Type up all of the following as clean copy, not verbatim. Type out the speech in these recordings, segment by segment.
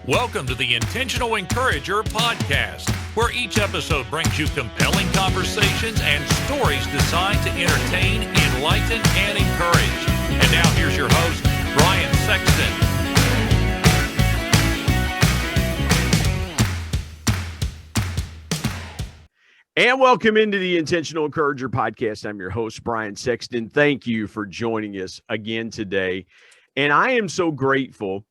Welcome to the Intentional Encourager podcast, where each episode brings you compelling conversations and stories designed to entertain, enlighten, and encourage. And now here's your host, Ryan Sexton. And welcome into the Intentional Encourager podcast. I'm your host, Brian Sexton. Thank you for joining us again today. And I am so grateful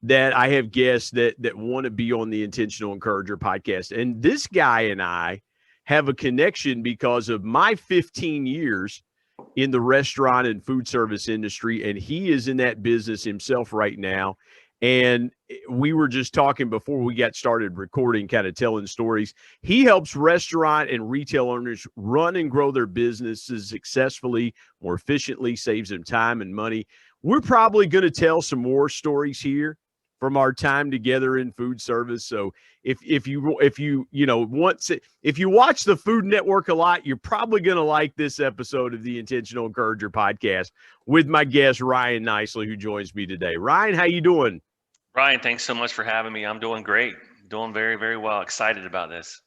that I have guests that want to be on the Intentional Encourager podcast. And this guy and I have a connection because of my 15 years in the restaurant and food service industry. And he is in that business himself right now. And we were just talking before we got started recording, kind of telling stories. He helps restaurant and retail owners run and grow their businesses successfully, more efficiently, saves them time and money. We're probably going to tell some more stories here from our time together in food service. So if you watch the Food Network a lot, you're probably going to like this episode of the Intentional Encourager podcast with my guest Ryan Nicley, who joins me today. Ryan, how you doing? Ryan, thanks so much for having me. I'm doing great. Doing very, very well. Excited about this.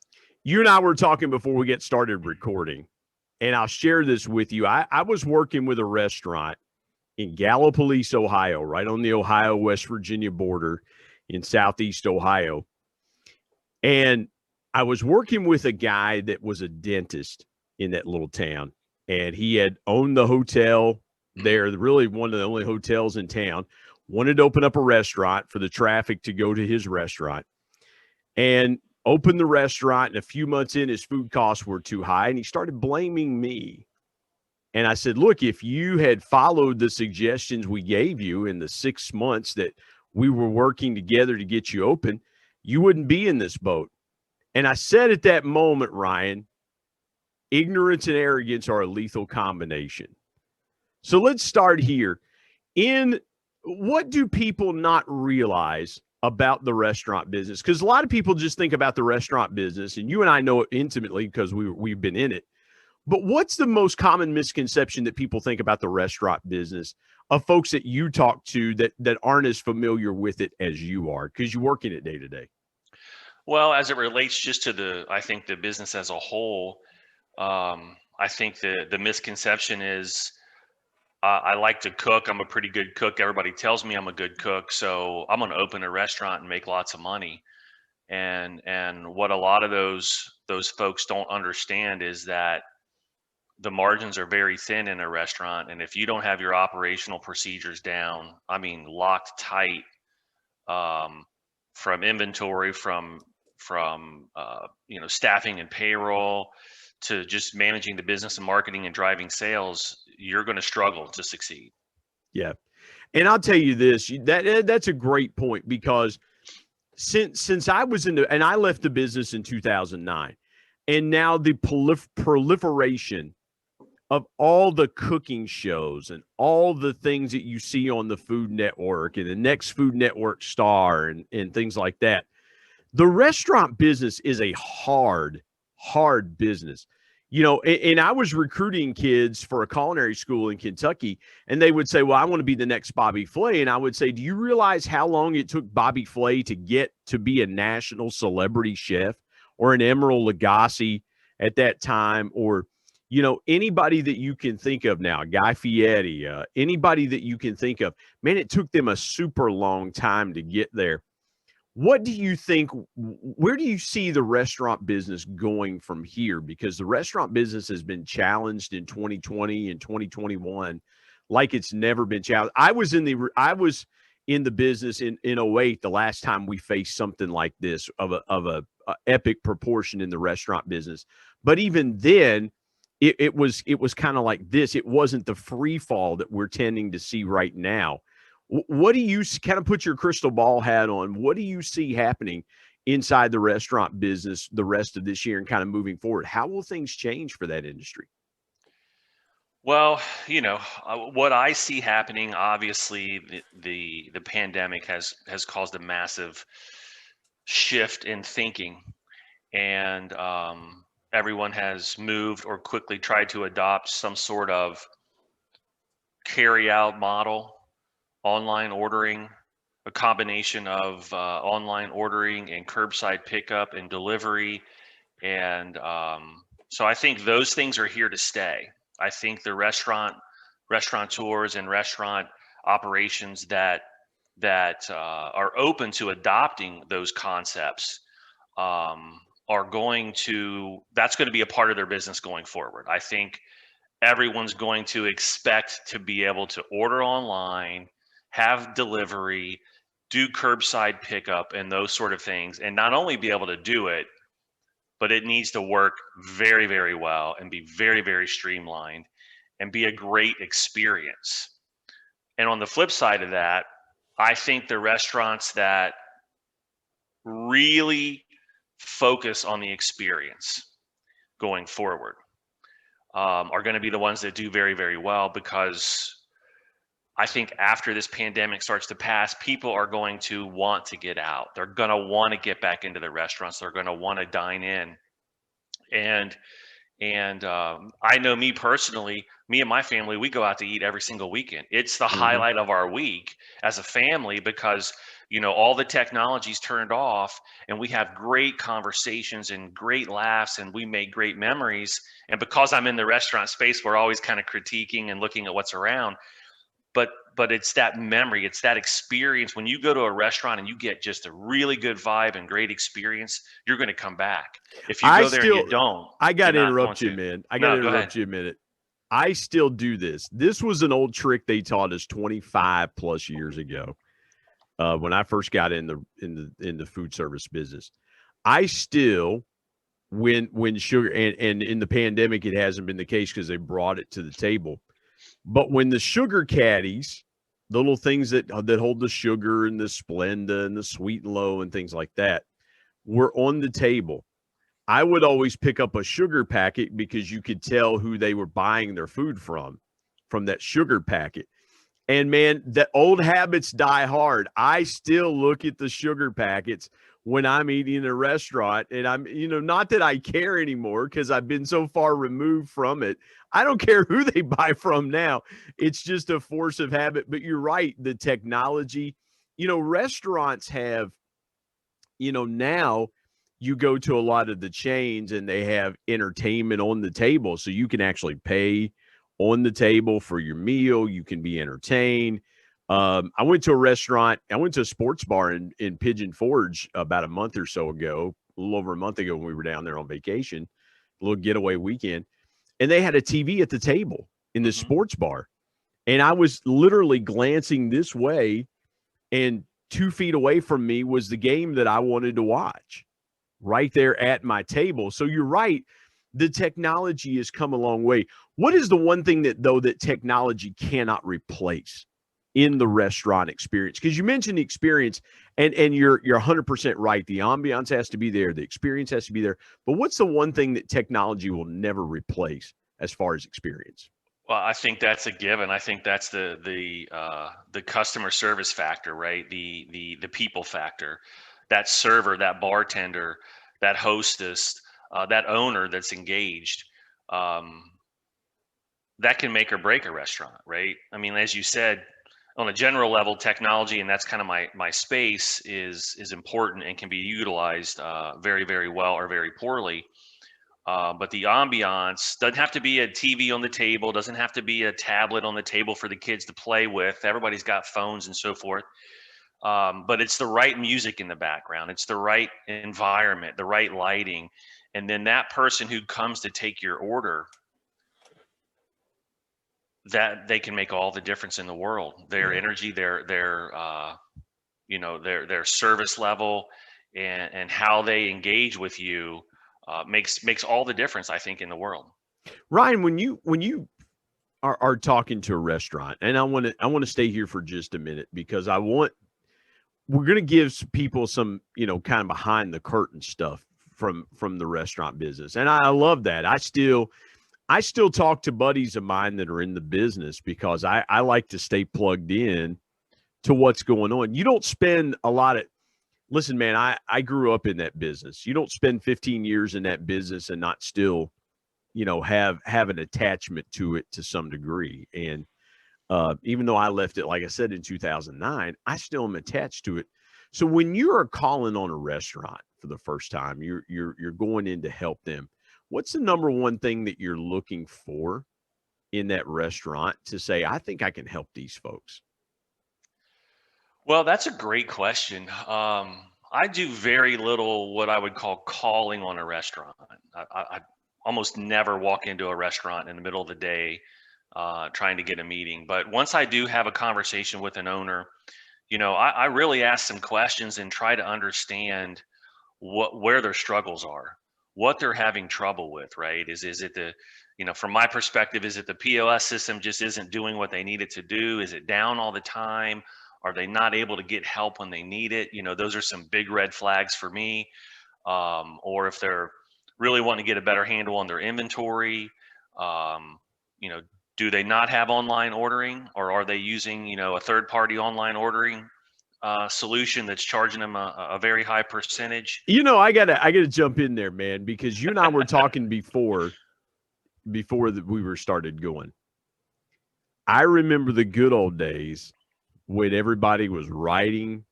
You and I were talking before we get started recording, and I'll share this with you. I was working with a restaurant in Gallipolis, Ohio, right on the Ohio-West Virginia border in Southeast Ohio. And I was working with a guy that was a dentist in that little town. And he had owned the hotel there, really one of the only hotels in town, wanted to open up a restaurant for the traffic to go to his restaurant. And opened the restaurant, and a few months in, his food costs were too high, and he started blaming me. And I said, look, if you had followed the suggestions we gave you in the 6 months that we were working together to get you open, you wouldn't be in this boat. And I said at that moment, Ryan, ignorance and arrogance are a lethal combination. So let's start here. What do people not realize about the restaurant business? Because a lot of people just think about the restaurant business, and you and I know it intimately because we've been in it. But what's the most common misconception that people think about the restaurant business of folks that you talk to that aren't as familiar with it as you are, because you work in it day to day? Well, as it relates just to the business as a whole, I think the misconception is I like to cook. I'm a pretty good cook. Everybody tells me I'm a good cook, so I'm going to open a restaurant and make lots of money. And what a lot of those folks don't understand is that the margins are very thin in a restaurant. And if you don't have your operational procedures down, I mean, locked tight, from inventory, from staffing and payroll to just managing the business and marketing and driving sales, you're going to struggle to succeed. Yeah. And I'll tell you this, that's a great point, because since I was and I left the business in 2009, and now the proliferation of all the cooking shows and all the things that you see on the Food Network and the next Food Network star and things like that, the restaurant business is a hard business. And I was recruiting kids for a culinary school in Kentucky, and they would say, well, I want to be the next Bobby Flay. And I would say, do you realize how long it took Bobby Flay to get to be a national celebrity chef, or an Emeril Lagasse at that time, or anybody that you can think of now, Guy Fieri, anybody that you can think of, man, it took them a super long time to get there. What do you think, where do you see the restaurant business going from here? Because the restaurant business has been challenged in 2020 and 2021 like it's never been challenged. I was in the business in 2008, the last time we faced something like this of a epic proportion in the restaurant business. But even then, it was kind of like this. It wasn't the free fall that we're tending to see right now. What do you kind of put your crystal ball hat on? What do you see happening inside the restaurant business the rest of this year and kind of moving forward? How will things change for that industry? Well, what I see happening, obviously, the pandemic has caused a massive shift in thinking, and everyone has moved or quickly tried to adopt some sort of carry out model, online ordering, a combination of online ordering and curbside pickup and delivery. And so I think those things are here to stay. I think the restaurateurs and restaurant operations that are open to adopting those concepts are going to, that's going to be a part of their business going forward. I think everyone's going to expect to be able to order online, have delivery, do curbside pickup and those sort of things, and not only be able to do it, but it needs to work very, very well and be very, very streamlined and be a great experience. And on the flip side of that, I think the restaurants that really focus on the experience going forward are going to be the ones that do very, very well, because I think after this pandemic starts to pass, people are going to want to get out. They're going to want to get back into the restaurants. They're going to want to dine in. And I know me personally, me and my family, we go out to eat every single weekend. It's the highlight of our week as a family, because all the technology's turned off and we have great conversations and great laughs and we make great memories. And because I'm in the restaurant space, we're always kind of critiquing and looking at what's around. But it's that memory, it's that experience. When you go to a restaurant and you get just a really good vibe and great experience, you're going to come back. If you go there and you don't, I got to interrupt you, man. I got to interrupt you a minute. I still do this. This was an old trick they taught us 25 plus years ago when I first got in the food service business. I still, when sugar, and in the pandemic, it hasn't been the case because they brought it to the table. But when the sugar caddies, the little things that hold the sugar and the Splenda and the Sweet and Low and things like that, were on the table, I would always pick up a sugar packet because you could tell who they were buying their food from that sugar packet. And man, the old habits die hard. I still look at the sugar packets when I'm eating in a restaurant, and I'm, not that I care anymore because I've been so far removed from it. I don't care who they buy from now. It's just a force of habit. But you're right. The technology, restaurants have, now you go to a lot of the chains and they have entertainment on the table. So you can actually pay on the table for your meal. You can be entertained. I went to a sports bar in Pigeon Forge about a month or so ago, a little over a month ago, when we were down there on vacation, a little getaway weekend. And they had a TV at the table in the sports bar. And I was literally glancing this way, and 2 feet away from me was the game that I wanted to watch right there at my table. So you're right. The technology has come a long way. What is the one thing that technology cannot replace in the restaurant experience? Because you mentioned the experience, and you're 100% right. The ambiance has to be there. The experience has to be there. But what's the one thing that technology will never replace as far as experience? Well, I think that's a given. I think that's the customer service factor, right? The people factor, that server, that bartender, that hostess, that owner that's engaged. That can make or break a restaurant, right? I mean, as you said, on a general level, technology, and that's kind of my space, is important and can be utilized very, very well or very poorly. But the ambiance doesn't have to be a TV on the table, doesn't have to be a tablet on the table for the kids to play with. Everybody's got phones and so forth. But it's the right music in the background. It's the right environment, the right lighting. And then that person who comes to take your order, that they can make all the difference in the world. Their energy, their service level, and how they engage with you makes all the difference, I think, in the world. Ryan, when you are talking to a restaurant, and I want to stay here for just a minute, because we're going to give people some, kind of behind the curtain stuff from the restaurant business. And I love that. I still talk to buddies of mine that are in the business, because I like to stay plugged in to what's going on. You don't spend a lot of, listen, man, I grew up in that business. You don't spend 15 years in that business and not still, have an attachment to it to some degree. And Even though I left it, like I said, in 2009, I still am attached to it. So when you are calling on a restaurant for the first time, you're going in to help them. What's the number one thing that you're looking for in that restaurant to say, I think I can help these folks? Well, that's a great question. I do very little what I would call calling on a restaurant. I almost never walk into a restaurant in the middle of the day trying to get a meeting. But once I do have a conversation with an owner, I really ask some questions and try to understand where their struggles are, what they're having trouble with, right? Is it the, from my perspective, is it the POS system just isn't doing what they need it to do? Is it down all the time? Are they not able to get help when they need it? Those are some big red flags for me. Or if they're really wanting to get a better handle on their inventory, um, you know, do they not have online ordering, or are they using, a third-party online ordering solution that's charging them a very high percentage? I gotta jump in there, man, because you and I were talking before that we were started going. I remember the good old days when everybody was writing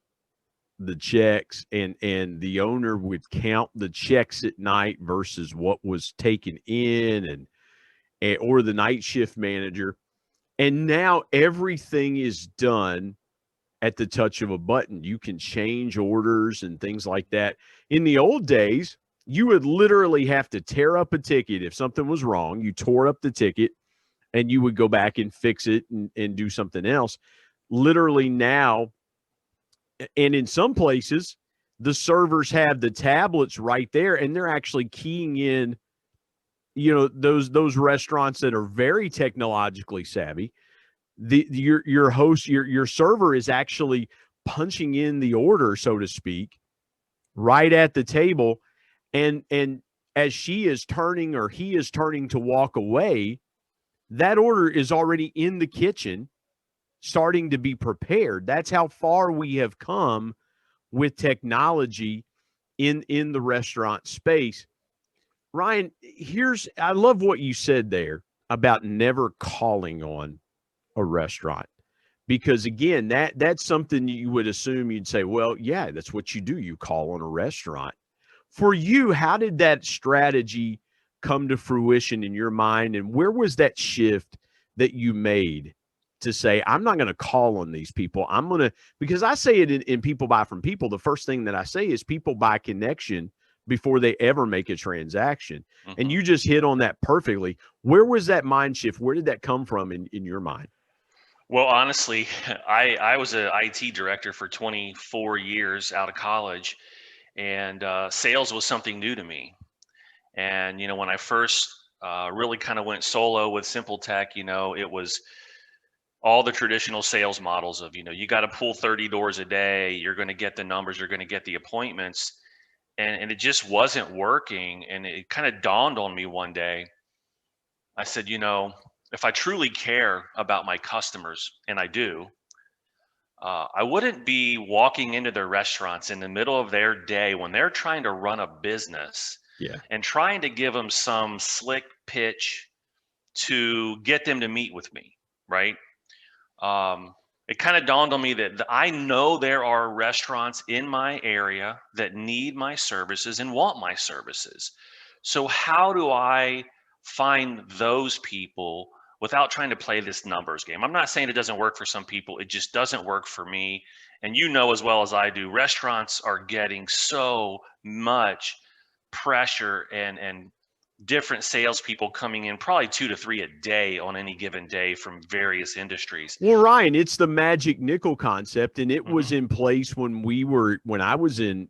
the checks and the owner would count the checks at night versus what was taken in and or the night shift manager. And now everything is done at the touch of a button. You can change orders and things like that. In the old days, you would literally have to tear up a ticket. If something was wrong, you tore up the ticket and you would go back and fix it and do something else. Literally now, and in some places, the servers have the tablets right there and they're actually keying in, those restaurants that are very technologically savvy. Your host, your server is actually punching in the order, so to speak, right at the table. And as she is turning or he is turning to walk away, that order is already in the kitchen, starting to be prepared. That's how far we have come with technology in the restaurant space. Ryan, I love what you said there about never calling on a restaurant, because again, that's something you would assume you'd say, well, yeah, that's what you do. You call on a restaurant. For you, how did that strategy come to fruition in your mind? And where was that shift that you made to say, I'm not going to call on these people. Because I say it in People Buy From People. The first thing that I say is people buy connection before they ever make a transaction. Mm-hmm. And you just hit on that perfectly. Where was that mind shift? Where did that come from in your mind? Well, honestly, I was an IT director for 24 years out of college, and sales was something new to me. And, when I first really kind of went solo with Simpletech, it was all the traditional sales models of, you got to pull 30 doors a day. You're going to get the numbers, you're going to get the appointments. And it just wasn't working. And it kind of dawned on me one day. I said, if I truly care about my customers, and I do, I wouldn't be walking into their restaurants in the middle of their day when they're trying to run a business and trying to give them some slick pitch to get them to meet with me, right? It kind of dawned on me that I know there are restaurants in my area that need my services and want my services. So how do I find those people without trying to play this numbers game? I'm not saying it doesn't work for some people. It just doesn't work for me. And as well as I do, restaurants are getting so much pressure and different salespeople coming in, probably 2 to 3 a day on any given day from various industries. Well, Ryan, it's the magic nickel concept, and it was in place when I was in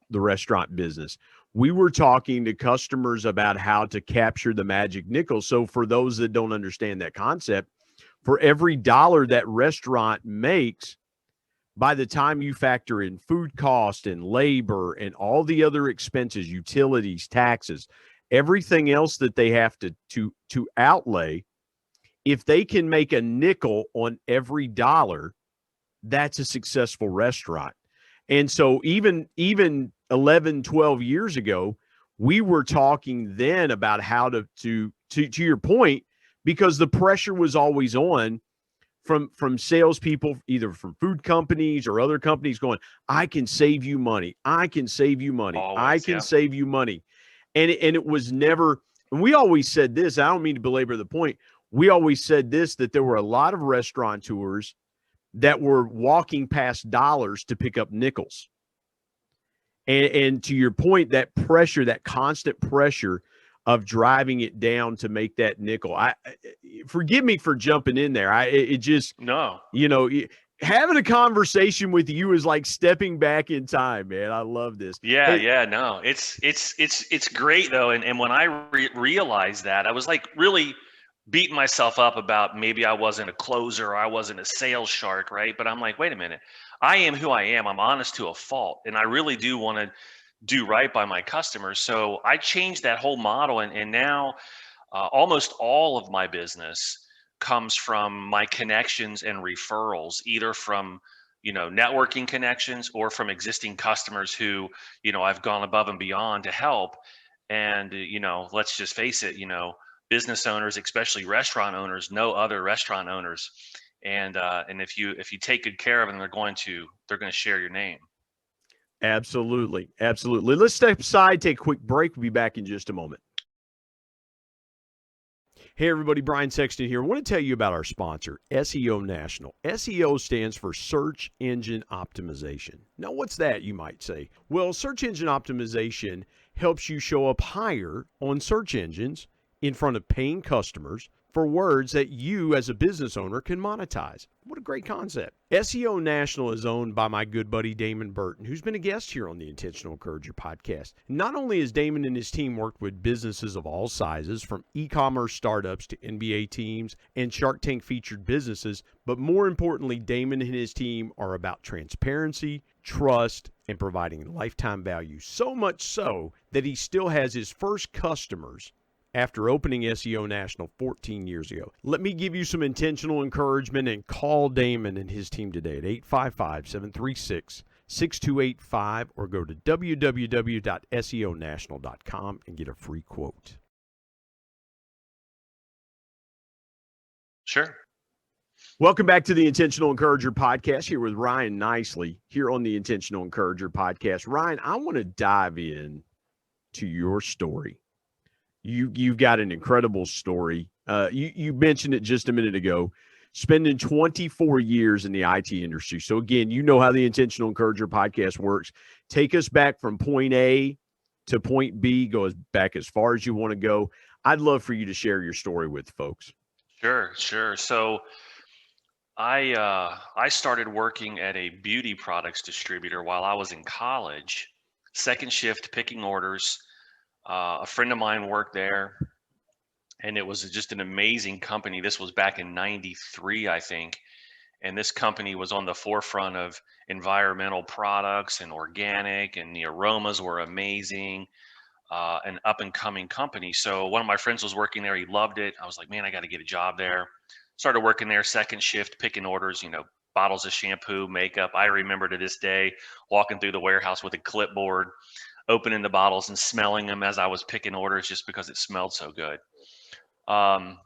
the restaurant business. We were talking to customers about how to capture the magic nickel. So for those that don't understand that concept, for every dollar that restaurant makes, by the time you factor in food cost and labor and all the other expenses, utilities, taxes, everything else that they have to outlay, if they can make a nickel on every dollar, that's a successful restaurant. And so even 11, 12 years ago, we were talking then about how to your point, because the pressure was always on from salespeople, either from food companies or other companies, going, "I can save you money. I can save you money. I Always, can yeah. save you money," and it was never. And we always said this. I don't mean to belabor the point. We always said this, that there were a lot of restaurateurs that were walking past dollars to pick up nickels. And to your point, that pressure, that constant pressure of driving it down to make that nickel. Forgive me for jumping in there. It just, No. Having a conversation with you is like stepping back in time, man. I love this. Yeah, Hey, yeah, no. It's great though, and when I realized that, I was like really beating myself up about maybe I wasn't a closer or I wasn't a sales shark, right? But I'm like, wait a minute. I am who I am. I'm honest to a fault, and I really do want to do right by my customers. So I changed that whole model, and now almost all of my business comes from my connections and referrals, either from networking connections or from existing customers who I've gone above and beyond to help. And let's just face it, business owners, especially restaurant owners, know other restaurant owners, and if you take good care of them, they're going to share your name. absolutely. Absolutely. Let's step aside, take a quick break. We'll be back in just a moment. Hey everybody, Brian Sexton here. I want to tell you about our sponsor, SEO National. SEO stands for Search Engine Optimization. Now, what's that, you might say? Well, search engine optimization helps you show up higher on search engines in front of paying customers for words that you as a business owner can monetize. What a great concept. SEO National is owned by my good buddy Damon Burton, who's been a guest here on the Intentional Encourager podcast. Not only has Damon and his team worked with businesses of all sizes, from e-commerce startups to NBA teams and Shark Tank featured businesses, but more importantly, Damon and his team are about transparency, trust, and providing lifetime value. So much so that he still has his first customers after opening SEO National 14 years ago. Let me give you some intentional encouragement and call Damon and his team today at 855-736-6285 or go to www.seonational.com and get a free quote. Sure. Welcome back to the Intentional Encourager podcast, here with Ryan Nicley here on the Intentional Encourager podcast. Ryan, I want to dive in to your story. You've got an incredible story. You mentioned it just a minute ago, spending 24 years in the IT industry. So again, you know how the Intentional Encourager podcast works. Take us back from point A to point B, go back as far as you want to go. I'd love for you to share your story with folks. Sure. So I started working at a beauty products distributor while I was in college, second shift picking orders. A friend of mine worked there, and it was just an amazing company. This was back in '93, I think. And this company was on the forefront of environmental products and organic, and the aromas were amazing, an up and coming company. So one of my friends was working there. He loved it. I was like, man, I got to get a job there. Started working there, second shift, picking orders, bottles of shampoo, makeup. I remember to this day walking through the warehouse with a clipboard, opening the bottles and smelling them as I was picking orders, just because it smelled so good. And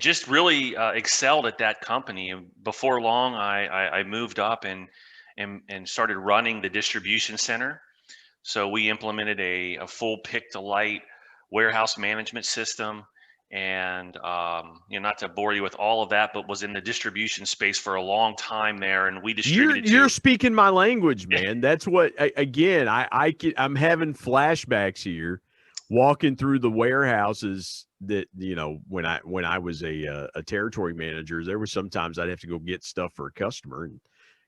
just really excelled at that company. And before long, I moved up and started running the distribution center. So we implemented a full pick to light warehouse management system. And not to bore you with all of that, but was in the distribution space for a long time there, and we distributed. You're speaking my language, man. That's what. Again, I'm having flashbacks here, walking through the warehouses that when I was a territory manager, there were sometimes I'd have to go get stuff for a customer, and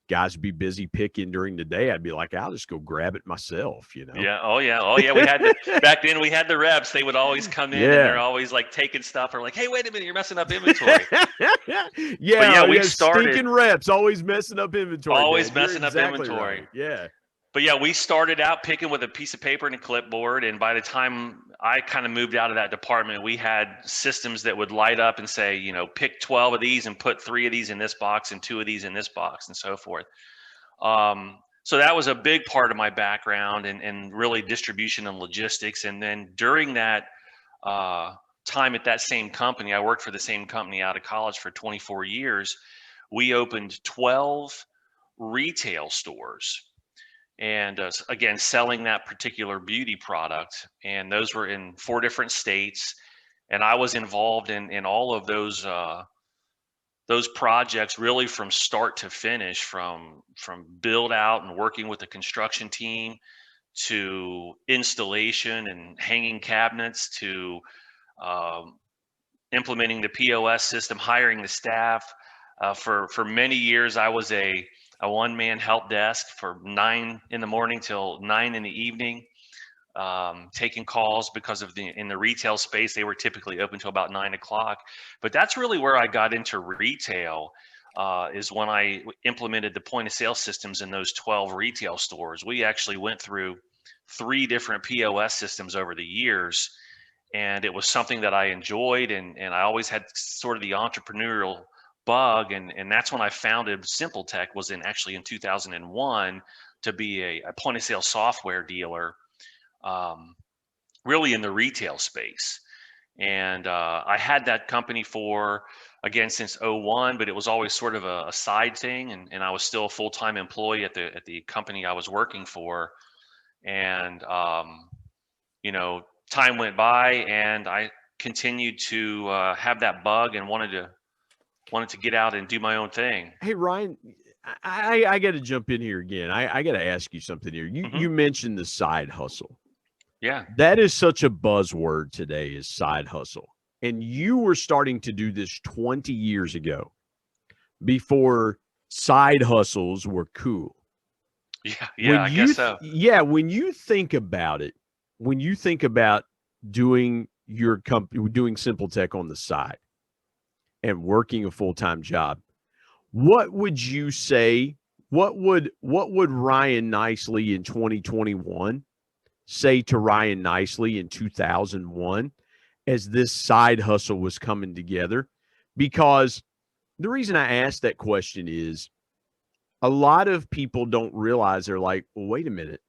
guys would be busy picking during the day. I'd be like, I'll just go grab it myself, Yeah. Oh yeah. We had back then we had the reps. They would always come in and they're always like taking stuff, or like, hey, wait a minute, you're messing up inventory. We started stinking reps, always messing up inventory. Always man. messing You're up exactly inventory. Right. Yeah. But yeah, we started out picking with a piece of paper and a clipboard. And by the time I kind of moved out of that department, we had systems that would light up and say, pick 12 of these and put 3 of these in this box and 2 of these in this box, and so forth. So that was a big part of my background, and really distribution and logistics. And then during that time at that same company, I worked for the same company out of college for 24 years. We opened 12 retail stores, and again, selling that particular beauty product. And those were in 4 different states. And I was involved in all of those projects really from start to finish, from build out and working with the construction team to installation and hanging cabinets to um, implementing the POS system, hiring the staff. For many years, I was a one-man help desk for 9 in the morning till 9 in the evening, taking calls because of in the retail space, they were typically open till about 9 o'clock. But that's really where I got into retail, is when I implemented the point of sale systems in those 12 retail stores. We actually went through 3 different POS systems over the years, and it was something that I enjoyed, and I always had sort of the entrepreneurial bug, and that's when I founded Simpletech, was actually in 2001, to be a point of sale software dealer, um, really in the retail space. And I had that company for, again, since '01, but it was always sort of a side thing, and I was still a full-time employee at the company I was working for. And time went by, and I continued to have that bug and wanted to get out and do my own thing. Hey, Ryan, I got to jump in here again. I got to ask you something here. You mentioned the side hustle. Yeah. That is such a buzzword today, is side hustle. And you were starting to do this 20 years ago, before side hustles were cool. Yeah, I guess so. Yeah, when you think about it, when you think about doing your company, doing Simpletech on the side and working a full-time job, what would you say? What would Ryan Nicley in 2021 say to Ryan Nicley in 2001 as this side hustle was coming together? Because the reason I asked that question is, a lot of people don't realize, they're like, well, wait a minute.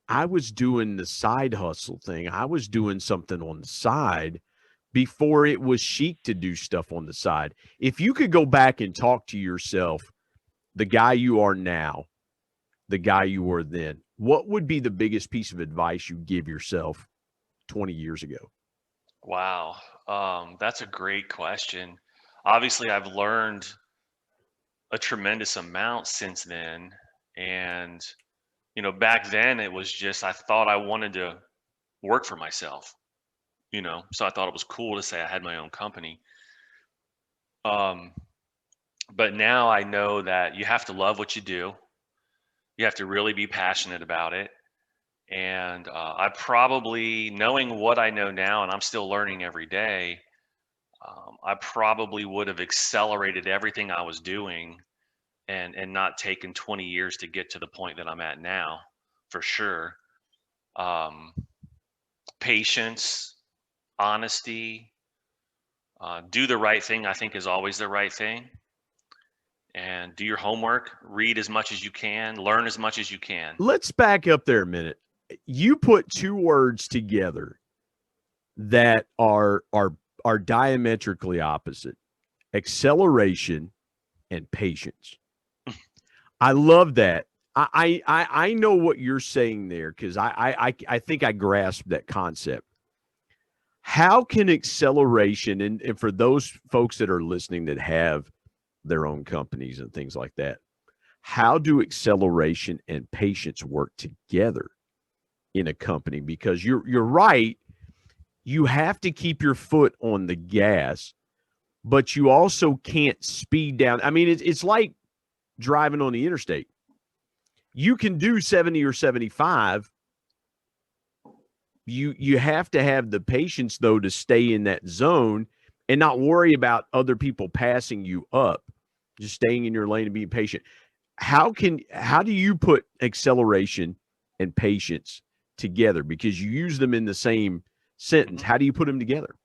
I was doing the side hustle thing. I was doing something on the side before it was chic to do stuff on the side. If you could go back and talk to yourself, the guy you are now, the guy you were then, what would be the biggest piece of advice you give yourself 20 years ago? Wow. That's a great question. Obviously, I've learned a tremendous amount since then. And, back then it was just, I thought I wanted to work for myself, so I thought it was cool to say I had my own company. Um, but now I know that you have to love what you do. You have to really be passionate about it. And I probably, knowing what I know now, and I'm still learning every day, I probably would have accelerated everything I was doing, and not taken 20 years to get to the point that I'm at now, for sure. Um, Patience, honesty, do the right thing, I think, is always the right thing. And do your homework, read as much as you can, learn as much as you can. Let's back up there a minute. You put 2 words together that are diametrically opposite: acceleration and patience. I love that. I know what you're saying there, because I think I grasp that concept. How can acceleration, and for those folks that are listening that have their own companies and things like that, how do acceleration and patience work together in a company? Because you're right. You have to keep your foot on the gas, but you also can't speed down. I mean, it's like driving on the interstate. You can do 70 or 75. You have to have the patience, though, to stay in that zone and not worry about other people passing you up. Just staying in your lane and being patient. How do you put acceleration and patience together? Because you use them in the same sentence. How do you put them together?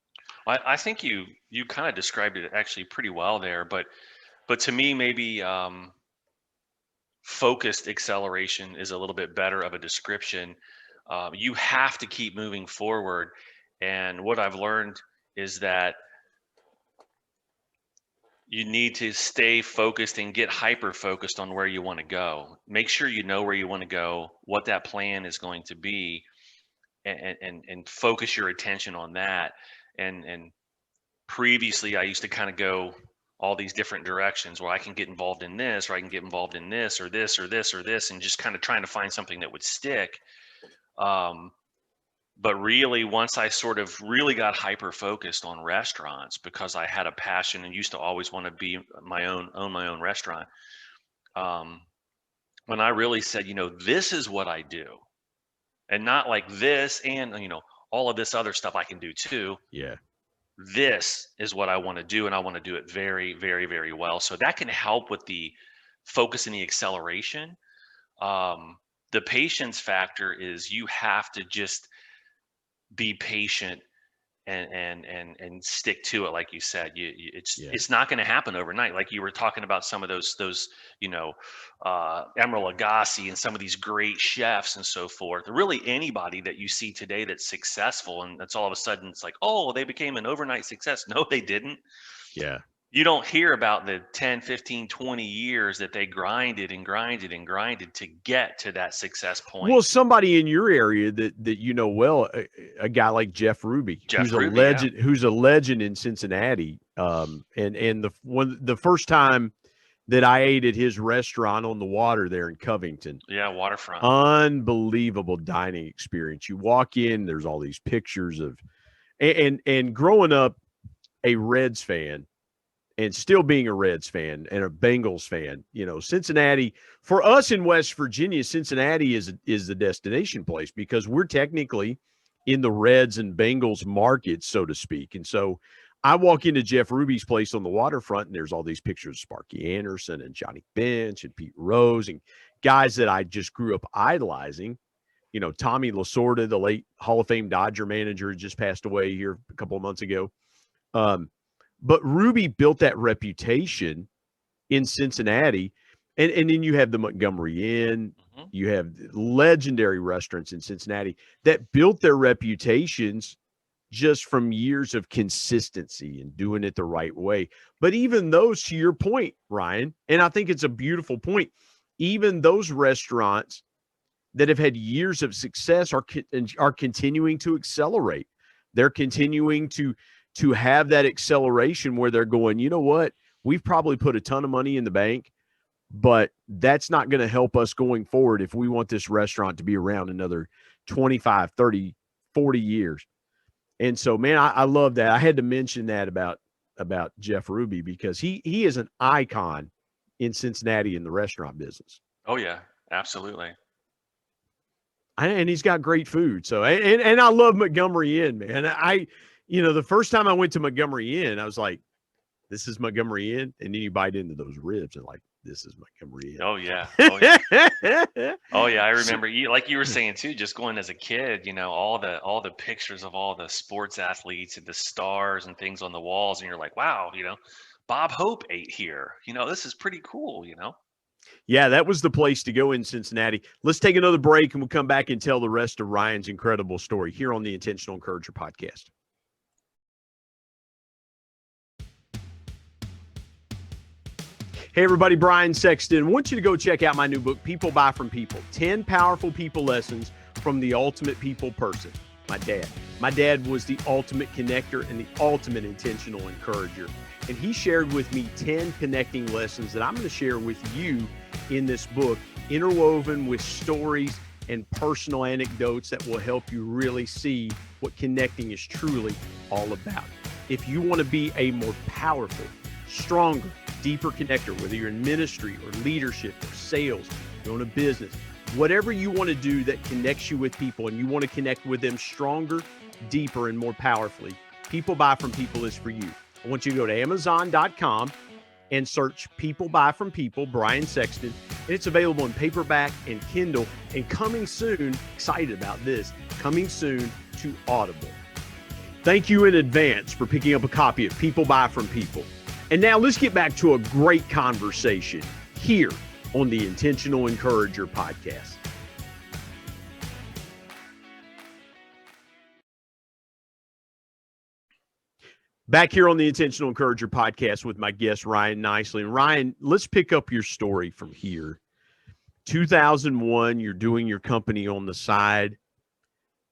I think you kind of described it actually pretty well there, but to me, maybe focused acceleration is a little bit better of a description. You have to keep moving forward, And what I've learned is that you need to stay focused and get hyper focused on where you want to go. Make sure you know where you want to go, what that plan is going to be, and focus your attention on that. And previously, I used to kind of go all these different directions where I can get involved in this, or I can get involved in this, or this, or this, or this, and just kind of trying to find something that would stick. But really, once I sort of really got hyper focused on restaurants, because I had a passion and used to always want to be own my own restaurant. When I really said, this is what I do, and not like this, and all of this other stuff I can do too. Yeah. This is what I want to do, and I want to do it very, very, very well. So that can help with the focus and the acceleration. The patience factor is you have to just be patient and stick to it, like you said. It's not going to happen overnight. Like you were talking about some of those Emeril Lagasse and some of these great chefs and so forth. Really, anybody that you see today that's successful, and that's all of a sudden it's like, oh, they became an overnight success. No, they didn't. Yeah. You don't hear about the 10, 15, 20 years that they grinded and grinded and grinded to get to that success point. Well, somebody in your area that well, a guy like Jeff Ruby, who's a legend, who's a legend in Cincinnati. And the first time that I ate at his restaurant on the water there in Covington. Yeah, waterfront. Unbelievable dining experience. You walk in, there's all these pictures of, and growing up a Reds fan, and still being a Reds fan and a Bengals fan, Cincinnati, for us in West Virginia, Cincinnati is the destination place because we're technically in the Reds and Bengals market, so to speak. And so I walk into Jeff Ruby's place on the waterfront, and there's all these pictures of Sparky Anderson and Johnny Bench and Pete Rose and guys that I just grew up idolizing. Tommy Lasorda, the late Hall of Fame Dodger manager, just passed away here a couple of months ago. But Ruby built that reputation in Cincinnati. And then you have the Montgomery Inn. Mm-hmm. You have legendary restaurants in Cincinnati that built their reputations just from years of consistency and doing it the right way. But even those, to your point, Ryan, and I think it's a beautiful point, even those restaurants that have had years of success are continuing to accelerate. They're continuing to have that acceleration where they're going, you know what, we've probably put a ton of money in the bank, but that's not going to help us going forward if we want this restaurant to be around another 25, 30, 40 years. And so, man, I love that. I had to mention that about Jeff Ruby because he is an icon in Cincinnati in the restaurant business. Oh, yeah, absolutely. And he's got great food. So, and I love Montgomery Inn, man. The first time I went to Montgomery Inn, I was like, this is Montgomery Inn. And then you bite into those ribs and like, this is Montgomery Inn. Oh, yeah. Oh, yeah. Oh, yeah. I remember, like you were saying, too, just going as a kid, all the pictures of all the sports athletes and the stars and things on the walls. And you're like, wow, Bob Hope ate here. This is pretty cool, Yeah, that was the place to go in Cincinnati. Let's take another break and we'll come back and tell the rest of Ryan's incredible story here on the Intentional Encourager podcast. Hey, everybody, Brian Sexton. I want you to go check out my new book, People Buy From People, 10 Powerful People Lessons from the Ultimate People Person, my dad. My dad was the ultimate connector and the ultimate intentional encourager. And he shared with me 10 connecting lessons that I'm going to share with you in this book, interwoven with stories and personal anecdotes that will help you really see what connecting is truly all about. If you want to be a more powerful, stronger, deeper connector, whether you're in ministry or leadership or sales, you own a business, whatever you want to do that connects you with people and you want to connect with them stronger, deeper, and more powerfully, People Buy From People is for you. I want you to go to Amazon.com and search People Buy From People, Brian Sexton. And it's available in paperback and Kindle. And coming soon, excited about this, coming soon to Audible. Thank you in advance for picking up a copy of People Buy From People. And now let's get back to a great conversation here on the Intentional Encourager podcast. Back here on the Intentional Encourager podcast with my guest, Ryan Nicley. And Ryan, let's pick up your story from here. 2001, you're doing your company on the side.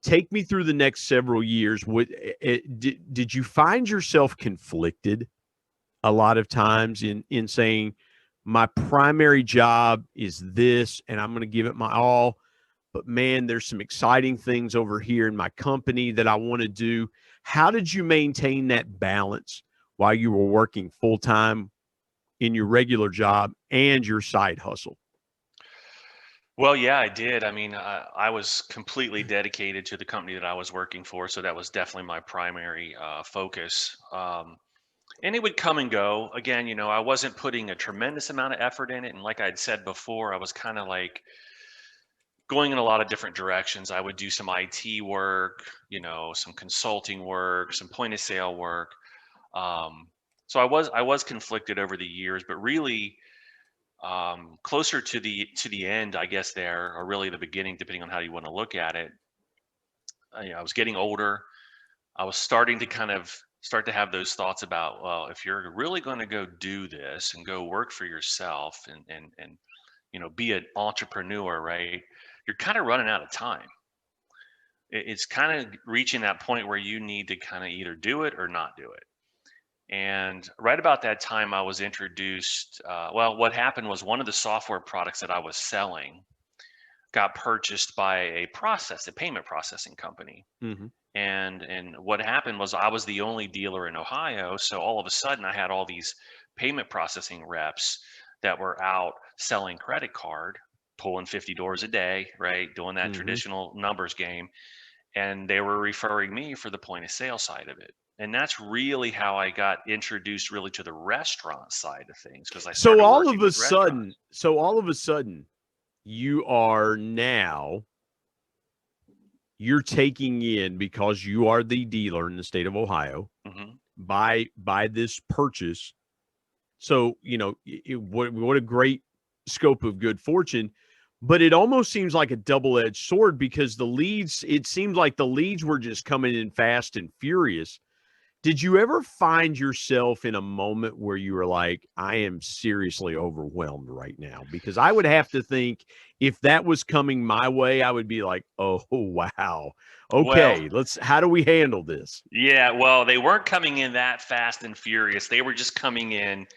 Take me through the next several years. Did you find yourself conflicted a lot of times in saying, my primary job is this, and I'm going to give it my all, but man, there's some exciting things over here in my company that I want to do? How did you maintain that balance while you were working full-time in your regular job and your side hustle? Well, yeah, I did. I mean, I was completely dedicated to the company that I was working for, so that was definitely my primary focus. And it would come and go. Again, I wasn't putting a tremendous amount of effort in it, and like I'd said before, I was kind of like going in a lot of different directions. I would do some IT work, some consulting work, some point of sale work. Um, so I was conflicted over the years, but really closer to the end, I guess there, or really the beginning, depending on how you want to look at it. I was getting older. I was starting to kind of start to have those thoughts about, well, if you're really going to go do this and go work for yourself and be an entrepreneur, right? You're kind of running out of time. It's kind of reaching that point where you need to kind of either do it or not do it. And right about that time, I was introduced. Well, what happened was one of the software products that I was selling got purchased by a payment processing company. Mm-hmm. And what happened was I was the only dealer in Ohio, so all of a sudden I had all these payment processing reps that were out selling credit card, pulling 50 doors a day, right, doing that traditional numbers game, and they were referring me for the point of sale side of it. And that's really how I got introduced really to the restaurant side of things, because I So started all working of a with sudden, restaurants. you are now you're taking in, because you are the dealer in the state of Ohio, hmm by this purchase. So, what a great scope of good fortune. But it almost seems like a double-edged sword, because it seems like the leads were just coming in fast and furious. Did you ever find yourself in a moment where you were like, I am seriously overwhelmed right now? Because I would have to think, if that was coming my way, I would be like, oh, wow. Well, Okay, how do we handle this? yeah, well, they weren't coming in that fast and furious. They were just coming in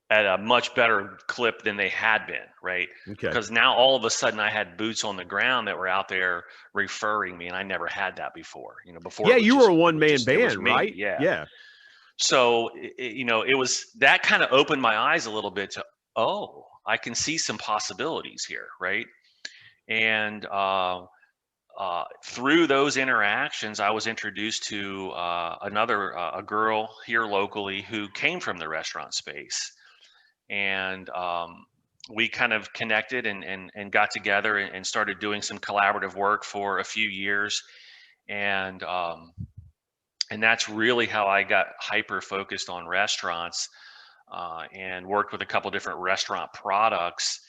at a much better clip than they had been, right? Okay. Because now all of a sudden I had boots on the ground that were out there referring me, and I never had that before. Before Yeah, it was you were just a it was one-man just it was band, me, right? yeah. Yeah. So it was that kind of opened my eyes a little bit to, oh, I can see some possibilities here, right? And through those interactions, I was introduced to a girl here locally who came from the restaurant space, and we kind of connected and got together and started doing some collaborative work for a few years, and that's really how I got hyper focused on restaurants, and worked with a couple different restaurant products.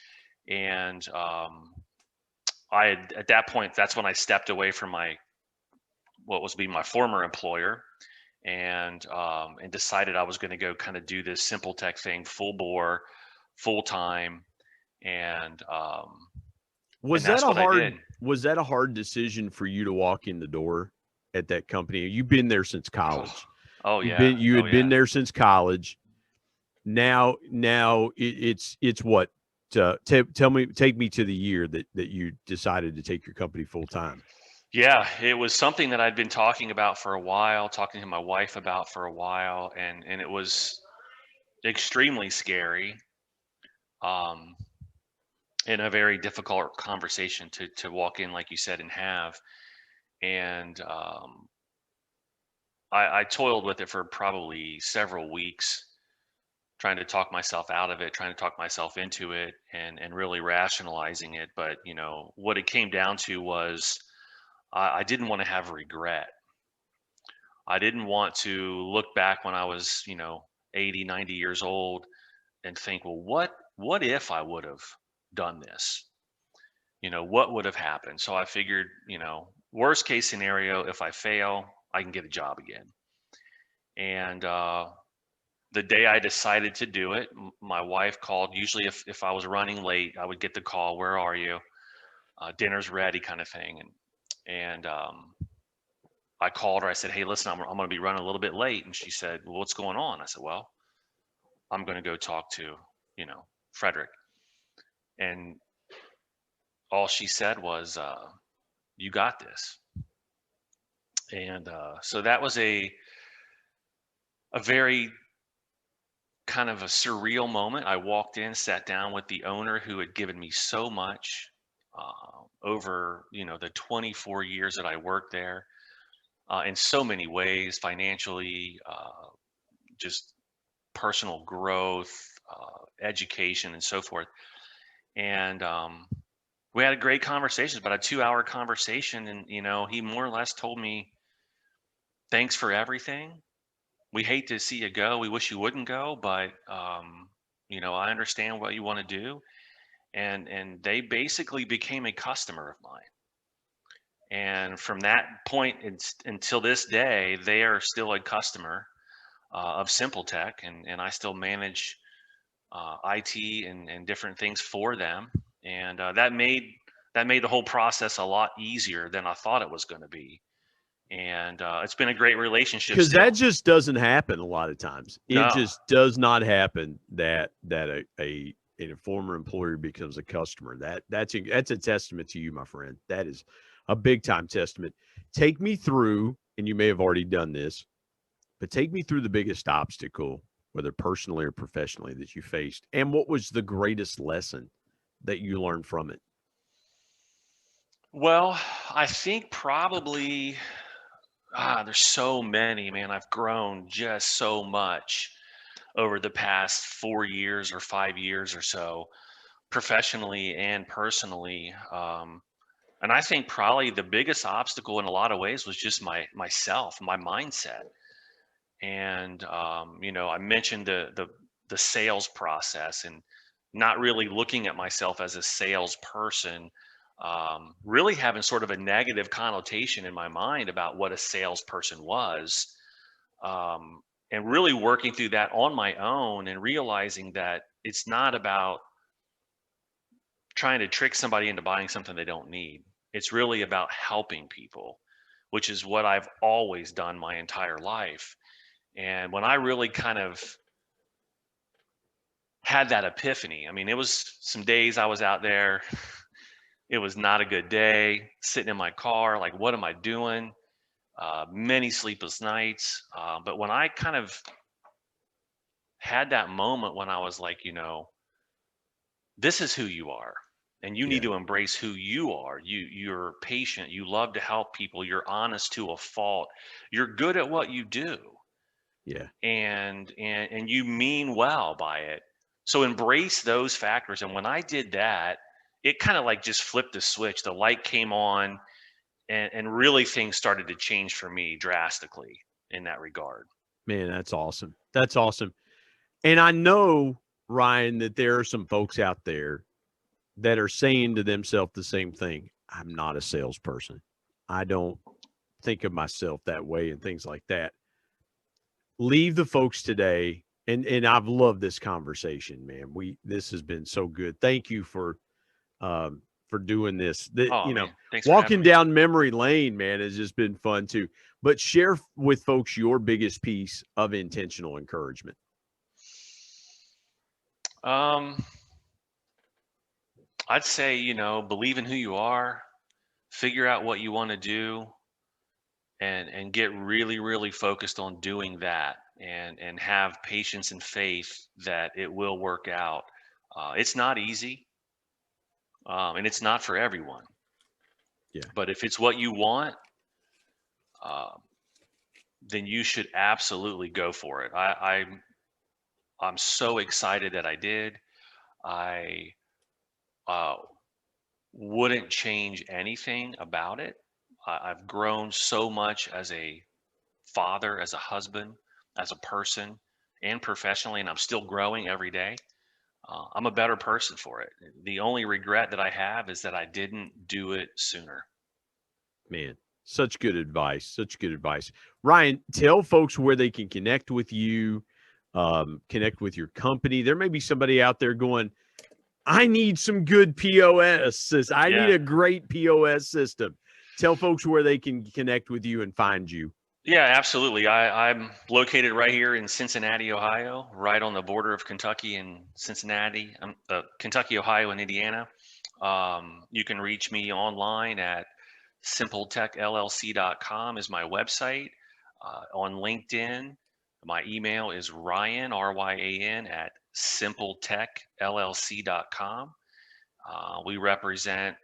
And I had, at that point, that's when I stepped away from what was being my former employer, and decided I was going to go kind of do this Simpletech thing full bore, full time, and Was that that's a what I hard did. was that a hard decision for you to walk in the door at that company? You've been there since college. Oh You've yeah, been you oh had been yeah. there since college. Now it's what? Take me to the year that you decided to take your company full time. Yeah, it was something that I'd been talking about for a while, talking to my wife about for a while, and it was extremely scary, um, and a very difficult conversation to walk in, like you said, and have. And I toiled with it for probably several weeks, trying to talk myself out of it, trying to talk myself into it, and really rationalizing it. But what it came down to was I didn't want to have regret. I didn't want to look back when I was 80, 90 years old and think, well, what if I would have done this? What would have happened? So I figured, worst case scenario, if I fail, I can get a job again. And the day I decided to do it, my wife called. Usually if I was running late, I would get the call, "Where are you? Dinner's ready," kind of thing. And I called her. I said, "Hey, listen, I'm going to be running a little bit late." And she said, "Well, what's going on?" I said, "Well, I'm going to go talk to, Frederick." And all she said was, "You got this." And so that was a very kind of a surreal moment. I walked in, sat down with the owner who had given me so much over, the 24 years that I worked there, in so many ways, financially, just personal growth, education, and so forth. And we had a great conversation, about a 2-hour conversation. And, he more or less told me, "Thanks for everything. We hate to see you go. We wish you wouldn't go, but, I understand what you want to do." And they basically became a customer of mine. And from that point until this day, they are still a customer of Simpletech, and I still manage IT and different things for them. And that made the whole process a lot easier than I thought it was going to be. And it's been a great relationship Because still. that just doesn't happen a lot of times. It No. just does not happen that a former employer becomes a customer. That's a testament to you, my friend. That is a big time testament. Take me through, and you may have already done this, but take me through the biggest obstacle, whether personally or professionally, that you faced, and what was the greatest lesson that you learned from it? Well, I think probably there's so many, man. I've grown just so much over the past 4 years or 5 years or so, professionally and personally. And I think probably the biggest obstacle in a lot of ways was just myself, my mindset. And I mentioned the sales process, and not really looking at myself as a salesperson, really having sort of a negative connotation in my mind about what a salesperson was, and really working through that on my own and realizing that it's not about trying to trick somebody into buying something they don't need. It's really about helping people, which is what I've always done my entire life. And when I really kind of had that epiphany, I mean, it was some days I was out there, it was not a good day, sitting in my car, like, what am I doing? Many sleepless nights. But when I kind of had that moment when I was like, this is who you are, and you need Yeah, to embrace who you are. You're patient, you love to help people, you're honest to a fault, you're good at what you do, yeah. and you mean well by it. So embrace those factors. And when I did that, it kind of like just flipped the switch. The light came on, and really things started to change for me drastically in that regard. Man, that's awesome. That's awesome. And I know, Ryan, that there are some folks out there that are saying to themselves the same thing. I'm not a salesperson. I don't think of myself that way and things like that. Leave the folks today. And I've loved this conversation, man. This has been so good. Thank you for doing this. Oh man, thanks for having Walking me. down memory lane, man, has just been fun too. But share with folks your biggest piece of intentional encouragement. um I'd say, believe in who you are, figure out what you want to do, and get really, really focused on doing that, and have patience and faith that it will work out. It's not easy, and it's not for everyone. Yeah, But if it's what you want, uh, then you should absolutely go for it. I'm so excited that I did. I uh, wouldn't change anything about it. I've grown so much as a father, as a husband, as a person, and professionally, and I'm still growing every day. I'm a better person for it. The only regret that I have is that I didn't do it sooner. man. Such good advice. Such good advice. Ryan, tell folks where they can connect with you, connect with your company. There may be somebody out there going, I need some good POS. I need a great POS system. Tell folks where they can connect with you and find you. Yeah, absolutely. I'm located right here in Cincinnati, Ohio, right on the border of Kentucky and Cincinnati, Kentucky, Ohio, and Indiana. You can reach me online at simpletechllc.com is my website. On LinkedIn, my email is Ryan, R-Y-A-N, at simpletechllc.com. We represent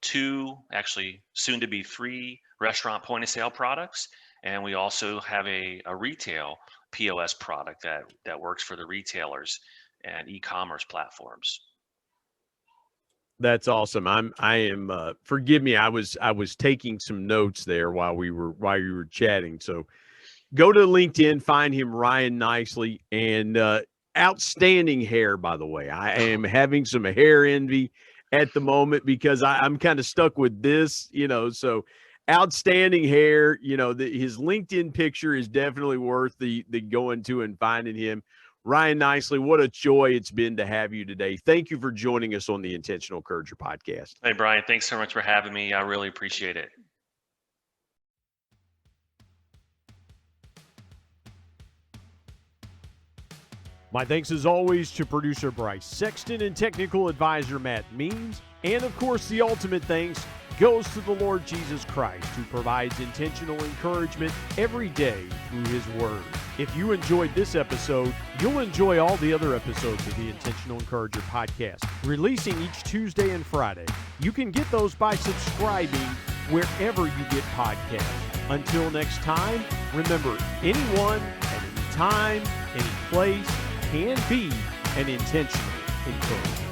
2, actually soon to be 3 restaurant point of sale products. And we also have a retail POS product that works for the retailers and e-commerce platforms. That's awesome. I am forgive me. I was taking some notes there while you were chatting. So go to LinkedIn, find him, Ryan Nicley, and outstanding hair, by the way. I am having some hair envy at the moment because I'm kind of stuck with this, so outstanding hair. His LinkedIn picture is definitely worth the going to and finding him. Ryan Nicley, what a joy it's been to have you today. Thank you for joining us on the Intentional Encourager podcast. Hey, Brian, thanks so much for having me. I really appreciate it. My thanks as always to producer Bryce Sexton and technical advisor Matt Means. And of course, the ultimate thanks goes to the Lord Jesus Christ, who provides intentional encouragement every day through his word. If you enjoyed this episode, you'll enjoy all the other episodes of the Intentional Encourager podcast, releasing each Tuesday and Friday. You can get those by subscribing wherever you get podcasts. Until next time, remember, anyone at any time, any place can be an intentional encourager.